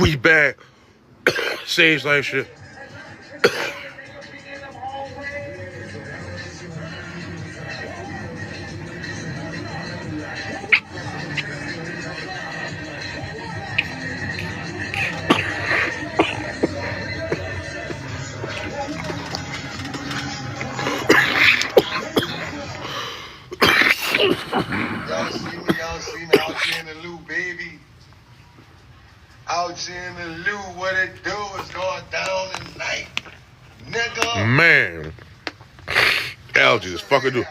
We back. Sage like shit. Y'all see me out here in the loo, baby. Out here in the loo, what it do is going down tonight, nigga. Man. Allergies is fucking do.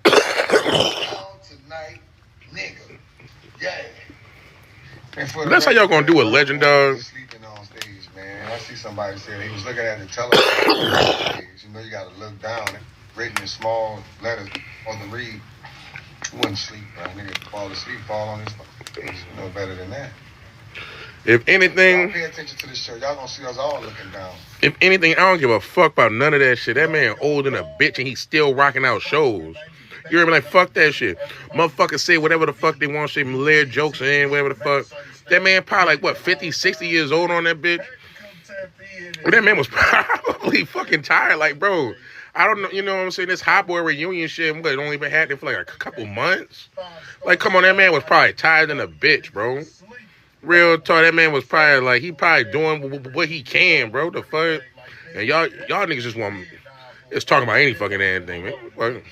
Tonight, nigga. Yeah. That's how y'all gonna do a legend, dog. Sleeping on stage, man. I see somebody said he was looking at the television. You know, you gotta look down. Written in small letters on the read. You wouldn't sleep, right? Nigga fall asleep, fall on his face. You know better than that. If anything, y'all pay attention to this show. Y'all gonna see us all looking down. If anything, I don't give a fuck about none of that shit. That man old than a bitch and he's still rocking out shows. You hear me? Like, fuck that shit. Motherfuckers say whatever the fuck they want, say layer jokes and whatever the fuck. That man probably like, what, 50, 60 years old on that bitch? That man was probably fucking tired. Like, bro, I don't know, you know what I'm saying? This Hot Boy reunion shit, I'm like, only been happening for like a couple months. Like, come on, that man was probably tired than a bitch, bro. Real talk, that man was probably like, he probably doing what he can, bro. The fuck? And y'all niggas just want, it's talking about any fucking anything, man. What?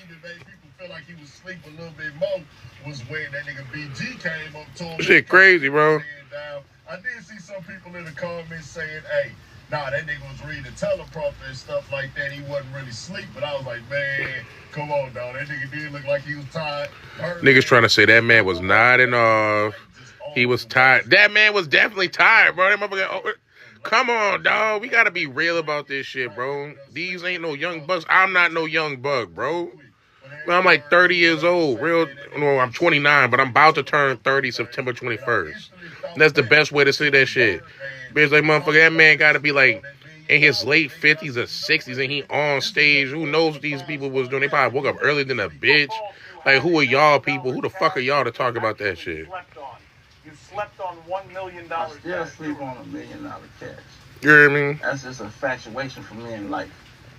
Like he was asleep a little bit more was when that nigga BG came up to him. Shit crazy, bro. I did see some people in the comments saying, hey, nah, that nigga was reading the teleprompter and stuff like that. He wasn't really asleep, but I was like, man, come on, dog. That nigga did look like he was tired. Niggas trying to say that man was nodding off. He was tired. That man was definitely tired, bro. That motherfucker, come on, dog. We gotta be real about this shit, bro. These ain't no young bucks. I'm not no young buck, bro. I'm like 30 years old. Real, no, I'm 29, but I'm about to turn 30 September 21st. And that's the best way to say that shit. Bitch, like, motherfucker, that man got to be like in his late 50s or 60s and he on stage. Who knows what these people was doing? They probably woke up earlier than a bitch. Like, who are y'all people? Who the fuck are y'all to talk about that shit? You slept on $1 million. I still sleep on $1 million cash. You hear me? That's just a infatuation for me in life.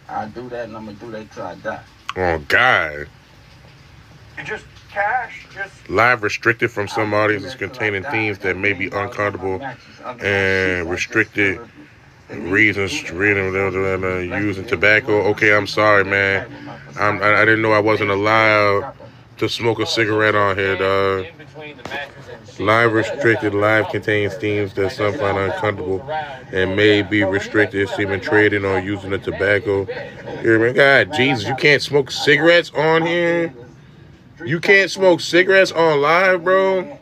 I do that and I'm going to do that till I die. Oh, God. Just cash, just... Live restricted from some audiences containing themes that may be uncomfortable and restricted reasons using tobacco. Okay, I'm sorry, man. I didn't know I wasn't allowed to smoke a cigarette on here, dog. Live restricted, live contains themes that some find uncomfortable and may be restricted, even trading or using the tobacco. Here, man, God, Jesus, you can't smoke cigarettes on here? You can't smoke cigarettes on live, bro?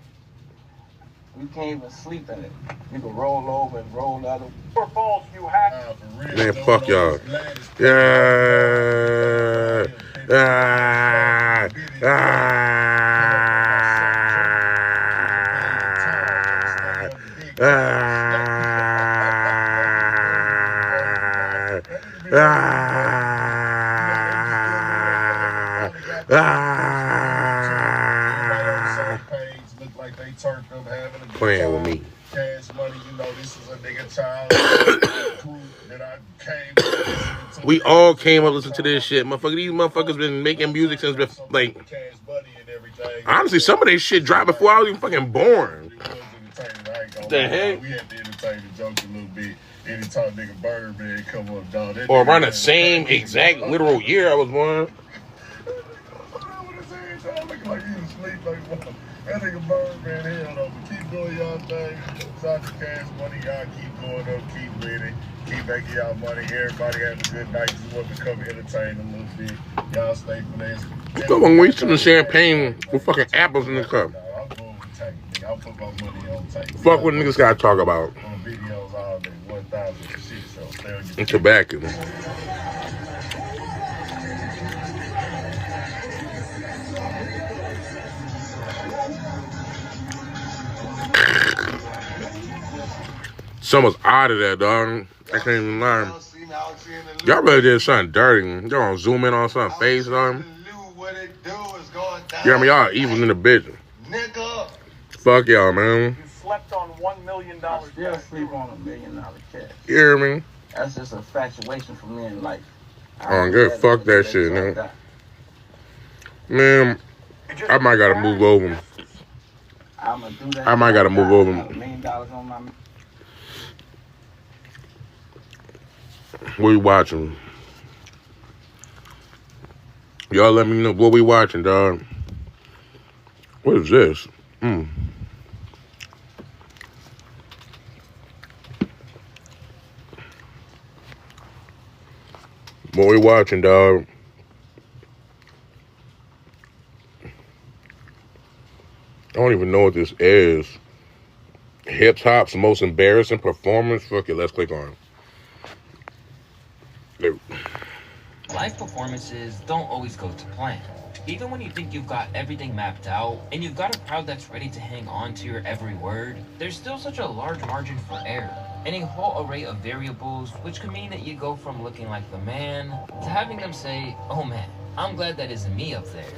You can't even sleep in it. You can roll over and roll out of For false, you have... Man, fuck y'all. Yeah. Ah. Playing with me. Cash money, you know, this is a nigga child crew that I came with. We all came up listening to this shit. Motherfucker, these motherfuckers been making music since, like, honestly, some of this shit dropped before I was even fucking born. The heck? We had to entertain the jokes a little bit. Anytime nigga Birdamn come up, dog. Or around the same exact literal year I was born. Looking like he was asleep like that nigga Birdamn, hell no. Keep doing y'all thing. Shout to Cash Money. Y'all keep going up, keep winning, keep making y'all money. Everybody have a good night. Just want to come entertain a little bit. Y'all stay for this. You go on wasting the champagne with fucking apples in the cup. I'm going with tape, nigga. I'll put my money on tape. Fuck what niggas gotta talk about. On videos all day, 1,000 shit. So stay on your And tobacco. Someone's out of that, dog. I can't even lie. Y'all really did something dirty. Y'all gonna zoom in on something face, dog. You hear me? Y'all evil in the bitch. Fuck y'all, man. slept on $1 million. I still sleep on $1 million cash. You hear me? That's just a infatuation for me in life. Oh, good. Fuck that shit, man. Man, I might gotta move over. I'ma do that. I might gotta move over. $1 million on my. What you watching? Y'all let me know what we watching, dog. What is this? What we watching, dog? I don't even know what this is. Hip hop's most embarrassing performance. Fuck it, let's click on it. Live performances don't always go to plan. Even when you think you've got everything mapped out, and you've got a crowd that's ready to hang on to your every word, there's still such a large margin for error, and a whole array of variables, which could mean that you go from looking like the man, to having them say, oh man, I'm glad that isn't me up there.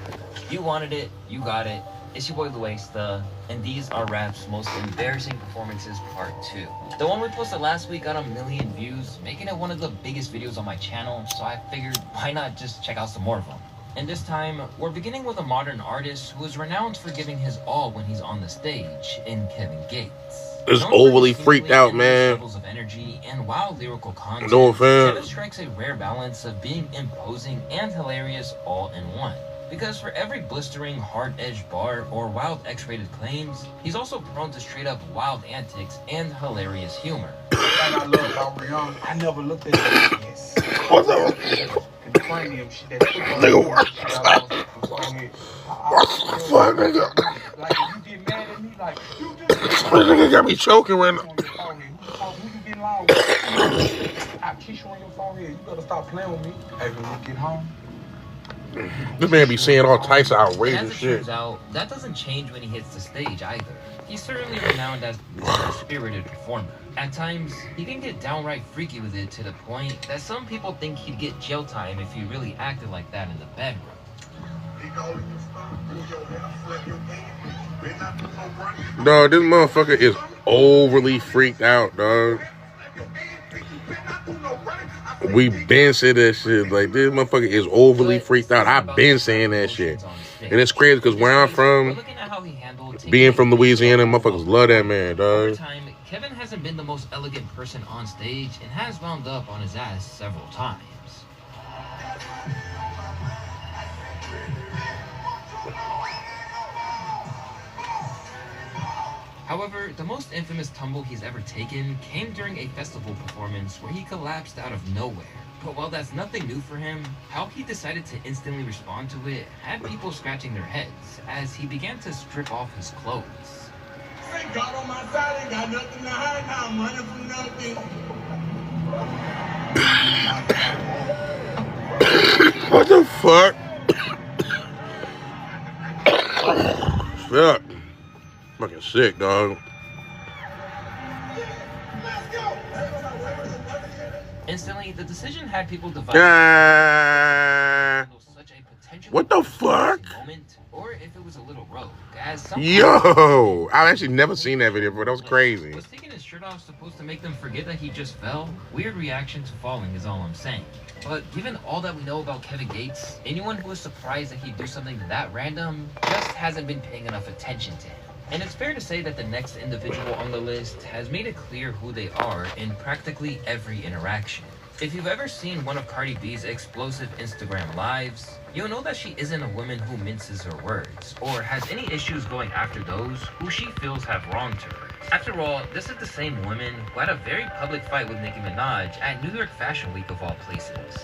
You wanted it, you got it. It's your boy Luesta, and these are Rap's most embarrassing performances part 2. The one we posted last week got 1 million views, making it one of the biggest videos on my channel, so I figured why not just check out some more of them. And this time, we're beginning with a modern artist who is renowned for giving his all when he's on the stage, in Kevin Gates. It's overly freaked out, man. Levels of energy and wild lyrical content, No offense. Kevin strikes a rare balance of being imposing and hilarious all in one. Because for every blistering, hard-edged bar or wild X-rated claims, he's also prone to straight-up wild antics and hilarious humor. I love about Rihanna. I never looked at her as What's up? Nigga, what the fuck, nigga? Like, you get mad at me, like, you just... This nigga got me choking right now. Who you getting loud with? I kiss you on your forehead. You better stop playing with me. Hey, when you get home... This man be saying all types of outrageous As it shit. turns out, that doesn't change when he hits the stage either. He's certainly renowned as a spirited performer. At times, he can get downright freaky with it to the point that some people think he'd get jail time if he really acted like that in the bedroom. Dog, this motherfucker is overly freaked out, dog. We been said that shit. Like, this motherfucker is overly freaked out. I've been saying that shit. And it's crazy because where I'm from, being from Louisiana, motherfuckers love that man, Over dog. time, Kevin hasn't been the most elegant person on stage and has wound up on his ass several times. However, the most infamous tumble he's ever taken came during a festival performance where he collapsed out of nowhere. But while that's nothing new for him, how he decided to instantly respond to it had people scratching their heads as he began to strip off his clothes. Thank God on my side, ain't got nothing to hide now. I'm running from nothing. What the fuck? Fuck. Fucking sick, dog. Instantly, the decision had people divided. Such a potential What the fuck? moment, or if it was a little rogue. As some Yo, I've actually never seen that video before. That was crazy. Was taking his shirt off supposed to make them forget that he just fell? Weird reaction to falling is all I'm saying. But given all that we know about Kevin Gates, anyone who is surprised that he'd do something that random just hasn't been paying enough attention to him. And it's fair to say that the next individual on the list has made it clear who they are in practically every interaction. If you've ever seen one of Cardi B's explosive Instagram lives, you'll know that she isn't a woman who minces her words, or has any issues going after those who she feels have wronged her. After all, this is the same woman who had a very public fight with Nicki Minaj at New York Fashion Week of all places.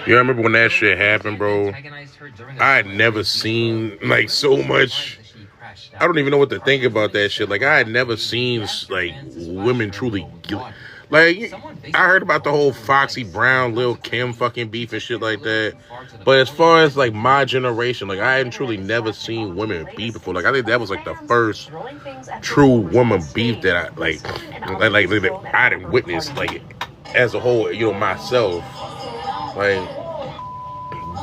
Yeah, I remember when that shit happened, bro. I had never seen, like, so much. I don't even know what to think about that shit. Like, I had never seen, like, women truly. Like, I heard about the whole Foxy Brown, Lil Kim fucking beef and shit like that. But as far as, like, my generation, like, I hadn't truly never seen women beef before. Like, I think that was, like, the first true woman beef that I, like I didn't witness, like, as a whole, you know, myself. Like,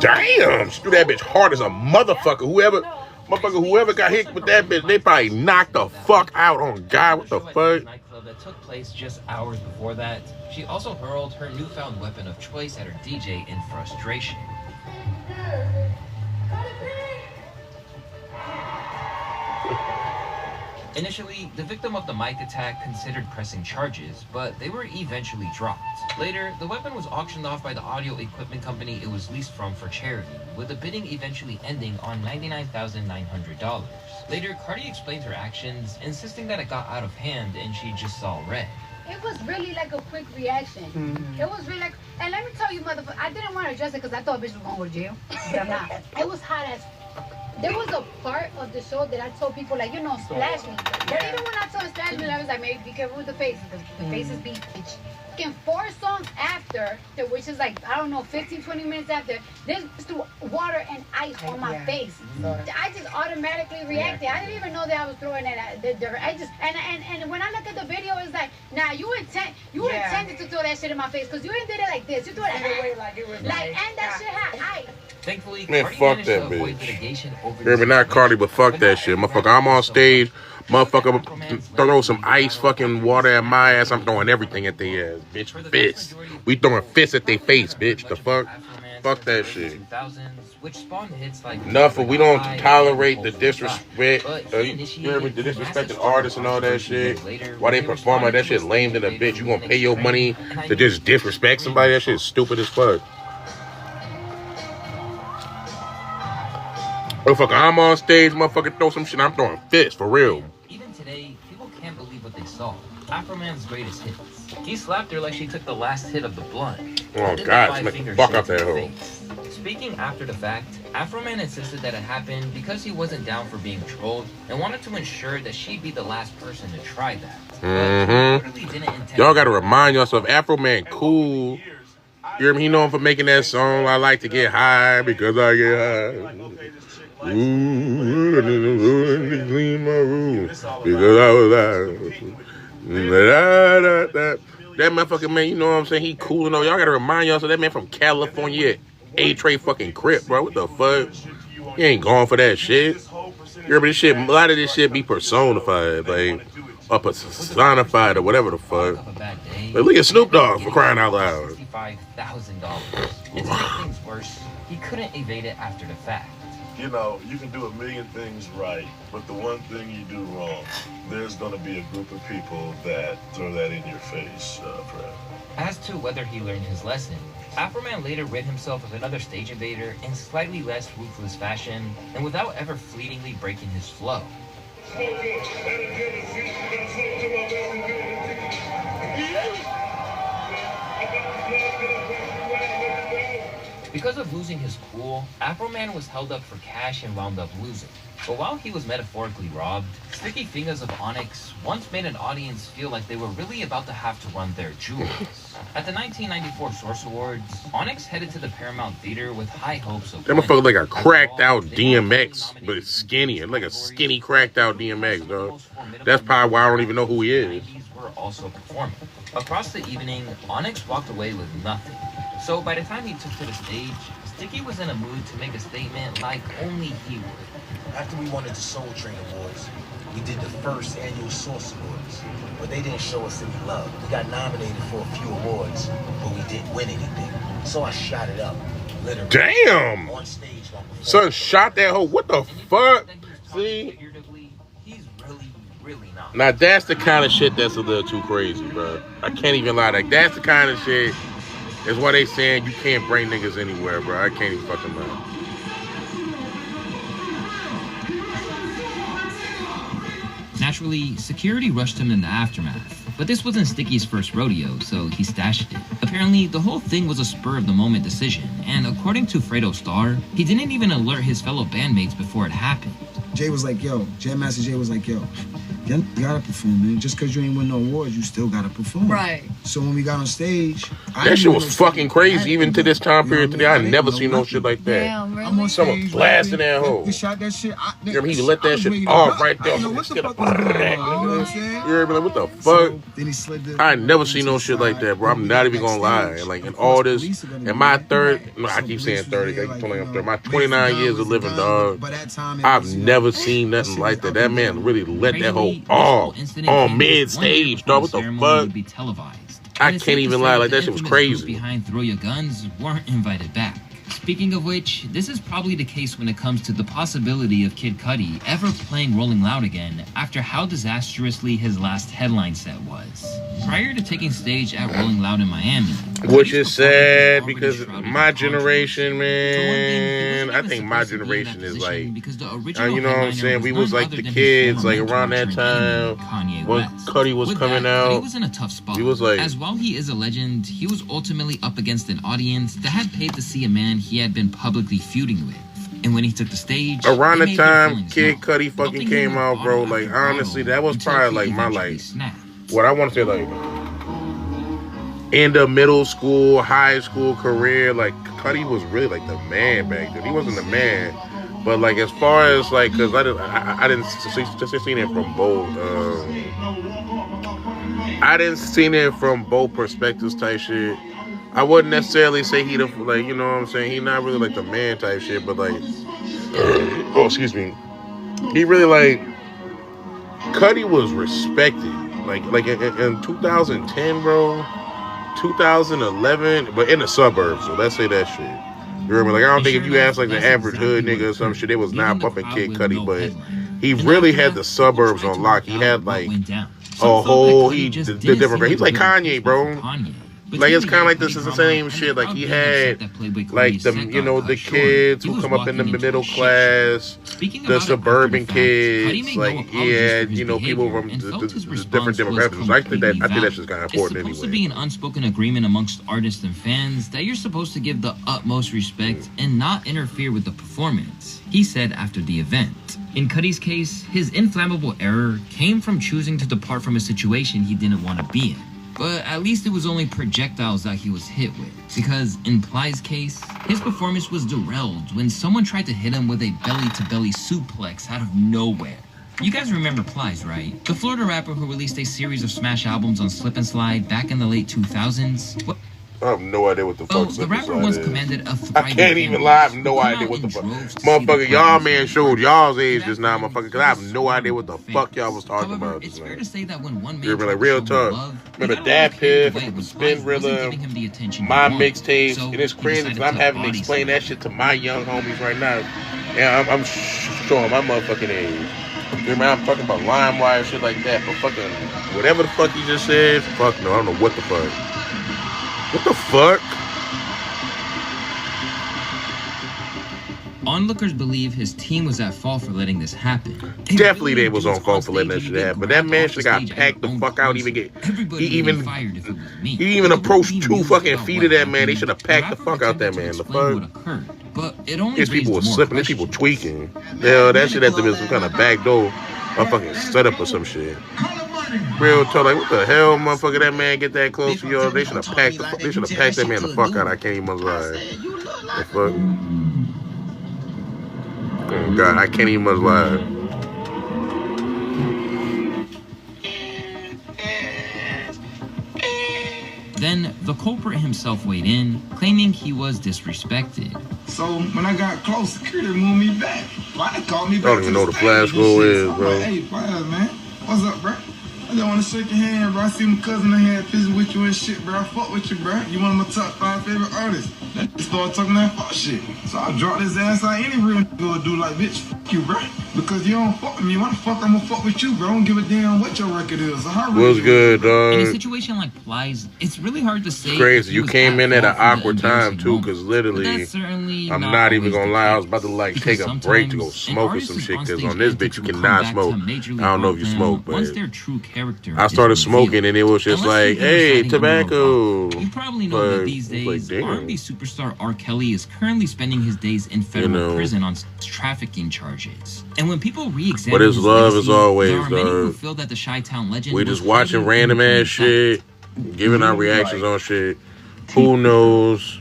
damn, she threw that bitch hard as a motherfucker. Whoever got hit with that bitch, they probably knocked the fuck out on God. What the fuck? Nightclub that took place just hours before that. She also hurled her newfound weapon of choice at her DJ in frustration. Initially, the victim of the mic attack considered pressing charges, but they were eventually dropped. Later, the weapon was auctioned off by the audio equipment company it was leased from for charity, with the bidding eventually ending on $99,900. Later, Cardi explained her actions, insisting that it got out of hand and she just saw red. It was really like a quick reaction. It was really like, and let me tell you, motherfucker, I didn't want to address it because I thought bitch was going to go to jail, but I'm not. It was hot as. There was a part of the show that I told people, like, you know, splash me. But even when I told splash me, I was like, maybe be careful with the faces, because the faces be bitch. In 4 songs after, which is like, I don't know, 15, 20 minutes after, there's just water and ice on my face. I just automatically reacted. I didn't even know that I was throwing that. I just, and when I look at the video, it's like, nah, you intended to throw that shit in my face, because you didn't do it like this. You threw it like it was like, and that shit had ice. Thankfully, Man, Cardi fuck managed to that avoid bitch. litigation over Maybe this not Cardi, but fuck but that not shit. everyone Motherfucker, I'm on so stage. much. Motherfucker, throw some ice fucking water at my ass. I'm throwing everything at their ass, bitch. Fists. We throwing fists at their face, bitch. The fuck? Fuck that shit. Which spawned hits like Enough of we don't tolerate the disrespect. The You heard me? The disrespected artists and all that shit. Why they perform like that shit lame than a bitch. You gonna pay your money to just disrespect somebody? That shit is stupid as fuck. Motherfucker, I'm on stage, motherfucker, throw some shit. I'm throwing fists, for real. Even today, people can't believe what they saw. Afroman's greatest hits. He slapped her like she took the last hit of the blunt. Oh, God, smack the fuck out that hoe. Speaking after the fact, Afroman insisted that it happened because he wasn't down for being trolled and wanted to ensure that she'd be the last person to try that. Y'all gotta remind yourself, Afroman cool. You hear me? He known for making that song, I like to get high because I get high. Ooh, clean my room because I was high. That motherfucking man, you know what I'm saying? He cool and all. Y'all gotta remind y'all, so that man from California, A-Tray fucking Crip, bro. What the fuck? He ain't going for that shit. You hear me? This shit, a lot of this shit be personified, like, or personified or whatever the fuck. Like, look at Snoop Dogg for crying out loud. $65,000. And to make things worse, he couldn't evade it after the fact. You know, you can do a million things right, but the one thing you do wrong, there's going to be a group of people that throw that in your face forever. As to whether he learned his lesson, Afroman later rid himself of another stage invader in slightly less ruthless fashion and without ever fleetingly breaking his flow. Because of losing his cool, Afroman was held up for cash and wound up losing. But while he was metaphorically robbed, Sticky Fingers of Onyx once made an audience feel like they were really about to have to run their jewels. At the 1994 Source Awards, Onyx headed to the Paramount Theater with high hopes of That motherfucker like a cracked out DMX, but it's skinny. Like a skinny cracked out DMX, dog. That's probably why I don't even know who he is. Were also performing. Across the evening, Onyx walked away with nothing. So by the time he took to the stage, Sticky was in a mood to make a statement like only he would. After we won the Soul Train Awards, we did the first annual Source Awards, but they didn't show us any love. We got nominated for a few awards, but we didn't win anything. So I shot it up, literally. Damn! On stage. Son shot that hoe. What the fuck? See? Now that's the kind of shit that's a little too crazy, bro. I can't even lie. Like that's the kind of shit. That's why they saying you can't bring niggas anywhere, bro. I can't even fucking lie. Naturally, security rushed him in the aftermath, but this wasn't Sticky's first rodeo, so he stashed it. Apparently, the whole thing was a spur-of-the-moment decision, and according to Fredo Starr, he didn't even alert his fellow bandmates before it happened. Jay was like, yo, Jam Master Jay was like, yo, You gotta perform, man. Just because you ain't win no awards, you still gotta perform. Right. So when we got on stage, that shit was fucking crazy. Even to this time period today, I never seen no shit like that. Damn, really? Someone blasting that hole. He shot that shit. You remember he let that shit off right there. What the fuck was going on? You know what I'm saying? You remember like, what the fuck? Then he slid the, I ain't never seen no shit like that, bro. I'm not even gonna lie. Like in all this, in my I keep saying 30. I keep telling I'm 30. My 29 years of living, dog. I've never seen nothing like that. That man really let that whole off on mid stage, dog. What the fuck? I can't even lie. Like that shit was crazy. Behind Throw Your Guns weren't invited back. Speaking of which, this is probably the case when it comes to the possibility of Kid Cudi ever playing Rolling Loud again after how disastrously his last headline set was. Prior to taking stage at Rolling Loud in Miami. Which is sad because my generation, man, I think my generation is like, you know what I'm saying? We was like the kids, like around that time when Cudi was coming out. Cudi was in a tough spot. He was like, as while he is a legend, he was ultimately up against an audience that had paid to see a man he had been publicly feuding with. And when he took the stage, around the time Kid Cudi fucking came out, bro, like honestly, that was probably like my what I want to say, like end of middle school, high school career. Like Cudi was really like the man back then. He wasn't the man, but like as far as like, cause I didn't see it from both. I didn't see it from both perspectives type shit. I wouldn't necessarily say he like, you know what I'm saying? He not really like the man type shit, but like, oh excuse me, he really like Cudi was respected. Like in 2010, bro, 2011, but in the suburbs. So let's say that shit. You remember? Like I don't think if you ask like the average hood nigga or some shit, they was not bumping Kid Cudi, but he really had the suburbs on lock. He had like a whole the different. He's like Kanye, bro. Like it's kind of like this is the same shit. Like he had like the the kids who come up in the middle class, the suburban kids. Like he had people from the different demographics. I think that's just kind of important anyway. It's supposed to be an unspoken agreement amongst artists and fans that you're supposed to give the utmost respect and not interfere with the performance. He said after the event. In Cudi's case, his inflammable error came from choosing to depart from a situation he didn't want to be in. But at least it was only projectiles that he was hit with. Because in Ply's case, his performance was derailed when someone tried to hit him with a belly-to-belly suplex out of nowhere. You guys remember Ply's, right? The Florida rapper who released a series of smash albums on Slip and Slide back in the late 2000s. What? I have no idea what the fuck the rapper once commanded a I can't even lie, I have no idea what the fuck. Motherfucker, y'all man showed y'all's age just now, motherfucker, because I have no idea what the fuck y'all was talking about. It's fair to say that when one man like real talk. Remember Dad Piff, Spin Rilla, my mixtapes, and it's crazy because I'm having to explain that shit to my young homies right now. And I'm showing my motherfucking age. Remember, I'm talking about LimeWire and shit like that, but fucking whatever the fuck you just said, fuck no, I don't know what the fuck. What the fuck? Onlookers believe his team was at fault for letting this happen. Definitely they was on fault for letting that shit happen. But that man should have got packed the fuck out. He even approached 2 fucking feet of that man. They should have packed the fuck out that man. The fuck? But it only these people were slipping. These people tweaking. Yeah, that shit had to be some kind of backdoor or fucking setup or some shit. Real talk, like what the hell, motherfucker? That man get that close to y'all? They should have packed. They should have packed that man the fuck out. I can't even lie. The fuck? Oh God, I can't even lie. Then the culprit himself weighed in, claiming he was disrespected. So when I got close, security moved me back. Why they called me back? I don't even know what the flash goal is, bro. Like, hey, Flash, man, what's up, bro? I just want to shake your hand, bro. I see my cousin in here pissing with you and shit, bro. I fuck with you, bro. You one of my top 5 favorite artists. They started talking that fuck shit. So I dropped his ass like any real nigga would do, like, bitch, fuck you, bro. Because you don't fuck with me. Why the fuck I'm gonna fuck with you, bro? I don't give a damn what your record is. So how what's good, dog? In a situation like Ply's, it's really hard to say. Crazy. You came in at an awkward time, too, because literally, I'm not even gonna lie. I was about to, like, take a break to go smoke or some shit, because on this bitch, you cannot smoke. I don't know if you smoke, but I started smoking, and it was just like, hey, tobacco. You probably know that these days, R&B superstar R. Kelly is currently spending his days in federal prison on trafficking charges. And when people re-examine But his love legacy, is always, there are many who dog. feel that the Chi-Town legend We was just watching fading random into ass plain sight. shit, giving our reactions on shit. Who knows?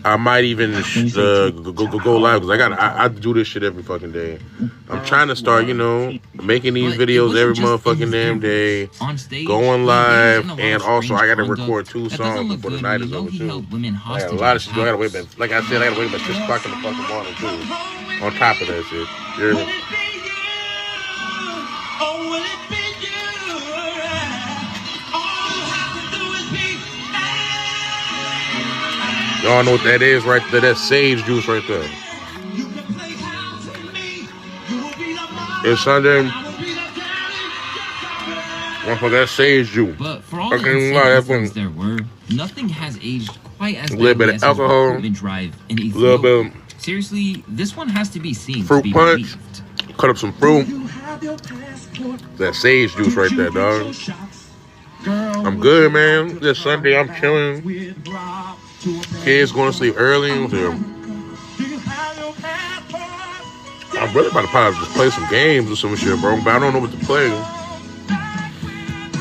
I might even go live because I do this shit every fucking day. I'm trying to start, you know, making these videos every motherfucking damn day, going live, and also I gotta record 2 songs before the night is over too. I got a lot of shit. I gotta wait, like I said, I gotta wait about 6 o'clock in the fucking morning too. On top of that shit, you hear me? Y'all know what that is right there. That's sage juice right there. It's Sunday. Motherfucker, that's sage juice. But for all the things there were, nothing has aged quite as little bit of alcohol, drive in a little bit. Seriously, this one has to be seen. Fruit to be punch. believed. Cut up some fruit. That sage juice right there, dog. I'm good, man. This Sunday, I'm chilling. Kids going to sleep early. I'm really about to probably just play some games or some shit, bro. But I don't know what to play.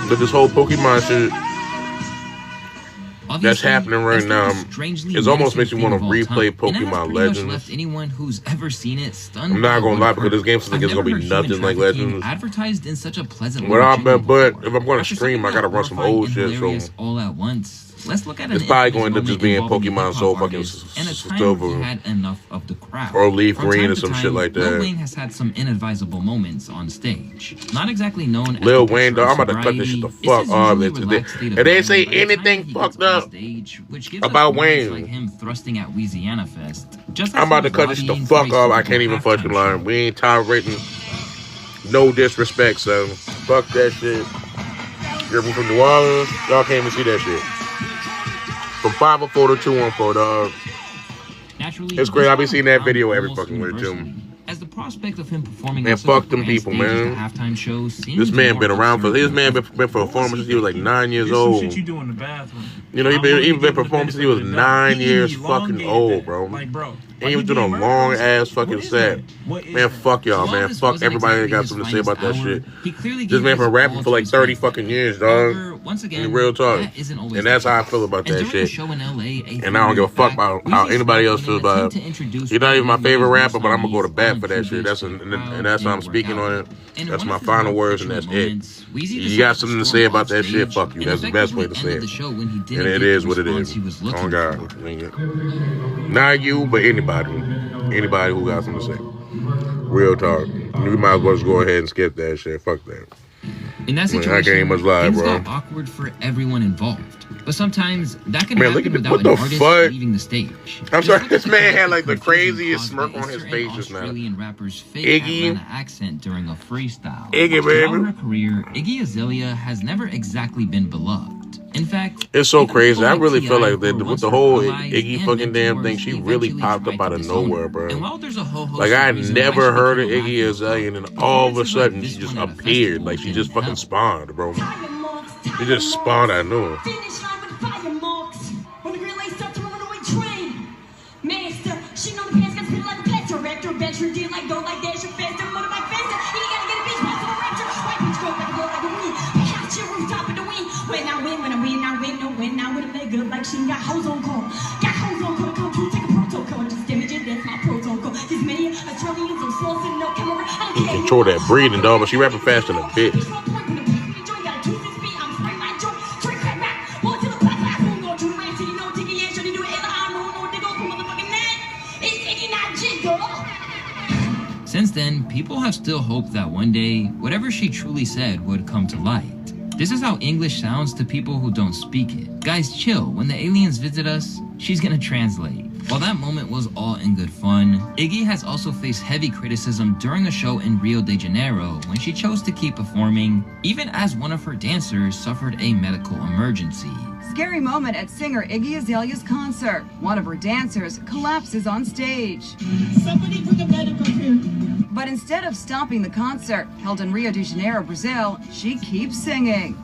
But this whole Pokemon shit that's happening right now, it almost makes me want to replay Pokemon Legends. Left anyone who's ever seen it stunned. I'm not gonna lie, because this game seems like it's gonna be nothing like Legends. Advertised in such a pleasant but if I'm going to stream, I gotta run some old shit. So all at once. Let's look at it's probably going to end up just being Pokemon Soul fucking Silver had enough of the crowd. Or Leaf Green or some shit like that. Lil Wayne has had some inadvisable moments on stage. Not exactly known as Lil Wayne, though, I'm about to cut this shit the fuck off. If they say anything fucked up about Wayne, like him thrusting at Louisiana Fest. I'm about to cut this shit the fuck off. I can't even fucking lie. We ain't tolerating no disrespect, son. Fuck that shit. You're from New Orleans, y'all can't even see that shit. From 504 to 214, dog. Naturally, it's great. I be seeing that video every fucking way too. As the prospect of him performing, man, fuck them people, man. Halftime shows. This man been around for been performing since he was like 9 years old. Shit you do in the bathroom. You know, he been performing since he was 9 years fucking old, bro. Like, bro. And he was doing a long ass fucking set. Man, fuck y'all, man. Fuck everybody that got something to say about that shit. This man been rapping for like 30 fucking years, dog. Once again, real talk. And that's how I feel about that shit. And I don't give a fuck about how anybody else feels about it. He's not even my favorite rapper, but I'm gonna go to bat for that shit. And that's how I'm speaking on it. That's my final words, and that's it. You got something to say about that shit? Fuck you. That's the best way to say it. And it is what it is. Oh God. Not you, but anybody who got something to say. Real talk. We might as well just go ahead and skip that shit. Fuck that. In that situation, things got awkward for everyone involved. But sometimes that can happen without an artist leaving the stage. I'm sorry, this man had like the craziest smirk on his face just now. Iggy accent during a freestyle. Iggy, baby. Throughout her career, Iggy Azalea has never exactly been beloved. In fact, it's so crazy. I really feel like that with the whole Iggy fucking damn thing, she really popped up out of nowhere, bro. Like I had never heard of Iggy Azalea, and then all of a sudden she just appeared. Like she just fucking spawned, bro. She just spawned out of nowhere. Like she got hoes on call. Got hoes on call. Come to take a protocol and just damage it. That's my protocol. There's many Australians and slows and no camera. I don't care. Control that breathing, dog, but she rapping faster than a bitch. Since then, people have still hoped that one day, whatever she truly said would come to light. This is how English sounds to people who don't speak it. Guys, chill. When the aliens visit us, she's gonna translate. While that moment was all in good fun, Iggy has also faced heavy criticism during a show in Rio de Janeiro when she chose to keep performing, even as one of her dancers suffered a medical emergency. Scary moment at singer Iggy Azalea's concert. One of her dancers collapses on stage. Somebody bring a medical here. But instead of stopping the concert, held in Rio de Janeiro, Brazil, she keeps singing.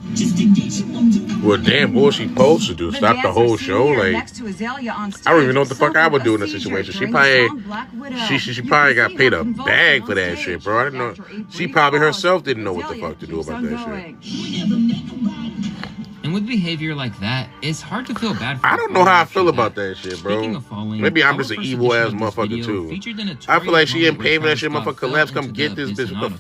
Well, damn, what was she supposed to do? Stop the whole show? Like, next to Azalea on stage, I don't even know what the fuck I would do in this situation. She probably, she probably got paid a bag for that shit, bro. I didn't know. She probably herself didn't know what the fuck to do about that shit. And with behavior like that, it's hard to feel bad for I don't know how I feel about that shit, bro. Maybe I'm just an evil ass motherfucker too. I feel like she didn't pay for that shit, motherfucker. Collapse, come get this bitch. What the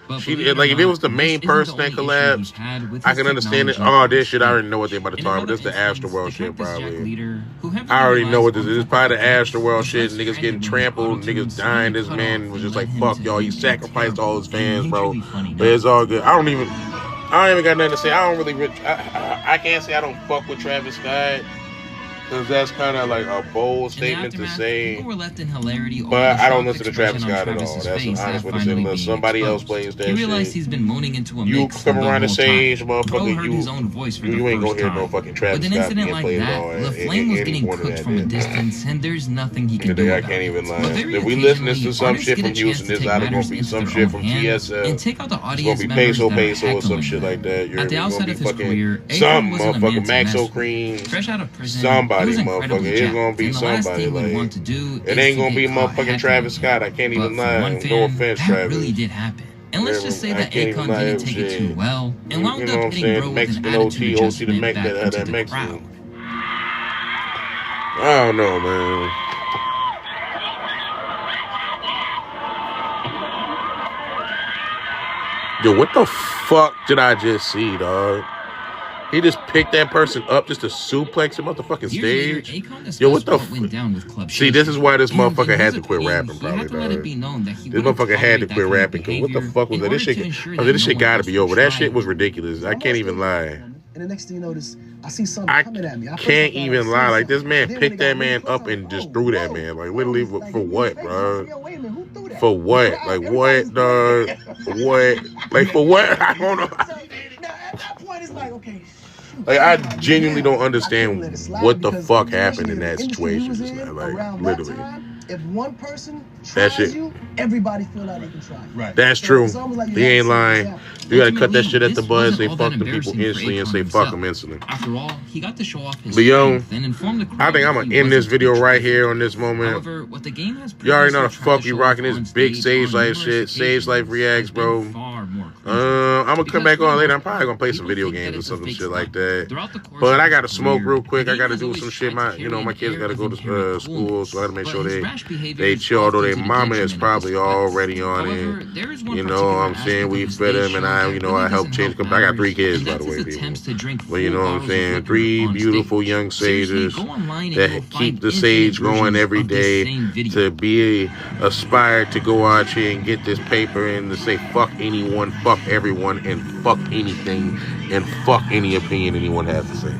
fuck? She like if it was the main person that collapsed, I can understand it. Oh, this shit, I already know what they about to talk about. This is the Astroworld shit, probably. I already know what this is. It's probably the Astroworld shit. Niggas getting trampled, niggas dying. This man was just like, fuck y'all. He sacrificed all his fans, bro. But it's all good. I don't even got nothing to say. I don't really, I can't say I don't fuck with Travis Scott, because that's kind of like a bold statement to say. Were left in hilarity, but I don't listen to Travis Scott at all. That's an honest way to say. Unless somebody else plays that shit. He realized he's been moaning into a you come around the stage, motherfucker. You ain't gonna hear no fucking Travis Scott being played at all. The flame was getting cooked from a distance, and there's nothing he can do about it. I can't even lie. If we listen to some shit from Houston, there's either gonna be some shit from TSL. And take out the It's gonna be Peso or some shit like that. You're gonna be fucking some motherfucking Maxo Cream. Fresh out of prison, somebody, motherfucker. It's gonna be somebody. Like, it ain't gonna be motherfucking Travis Scott. I can't even lie. No offense, Travis. Really did happen. And let's just say that Akon didn't take it too well and wound up hitting bro with an attitude adjustment back into the crowd. I don't know, man. Yo, what the fuck did I just see, dog? He just picked that person up just to suplex him off the fucking stage. Yo, what the fuck? See, this is why this motherfucker had to quit rapping, probably, dog. This motherfucker had to quit rapping, because what the fuck was that? This shit gotta be over. That shit was ridiculous. I can't even lie. And the next thing you know, I see something coming at me. I can't even lie. Like, this man picked that man up and just threw that man. Like, literally, for what, bro? For what? Like, what, dog? What? Like, for what? I don't know. At that point, it's like, okay. Like, I genuinely don't understand what the fuck happened in that situation just now. Like, literally. If one person tries you, everybody feel like they can try. Right. That's true. He ain't lying. You gotta cut that shit at the bud, say fuck the people instantly, and say fuck them instantly. After all, he got to show off his strength and inform the crowd. I think I'm gonna end this video right here on this moment. However, what the game has you already know the fuck we rocking this big Sage Life shit. Sage Life Reactz, bro. I'm gonna come back on later. I'm probably gonna play some video games or some shit like that. But I gotta smoke real quick. I gotta do some shit. My kids gotta go to school, so I gotta make sure they chill. Although their mama is probably already on it. You know what I'm saying? We fed them, and I helped change. I got 3 kids, by the way, people. But you know what I'm saying? 3 beautiful young sages that keep the sage going every day to be aspired to go out here and get this paper and to say fuck anyone, fuck everyone, and fuck anything, and fuck any opinion anyone has to say.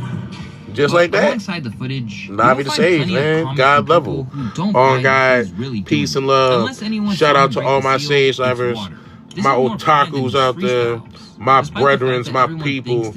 Just like that. Alongside the footage, Navi the Sage, man. God level. On God, peace and love. Shout out to all my Sage Livers, my otakus out there, my brethrens, my people.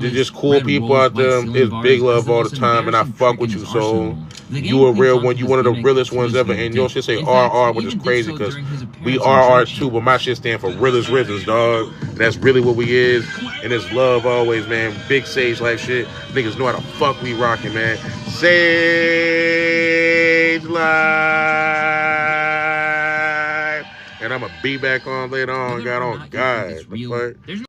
They're just cool people out there. It's big love all the time, and I fuck with you, soul. You a real one. You one of the realest ones ever. And your shit say RR, which is crazy, because we RR too, but my shit stand for realest riddles, dog. And that's really what we is. And it's love always, man. Big Sage Life shit. Niggas know how the fuck we rocking, man. Sage Life. And I'm going to be back on later on. God, on God. The fuck?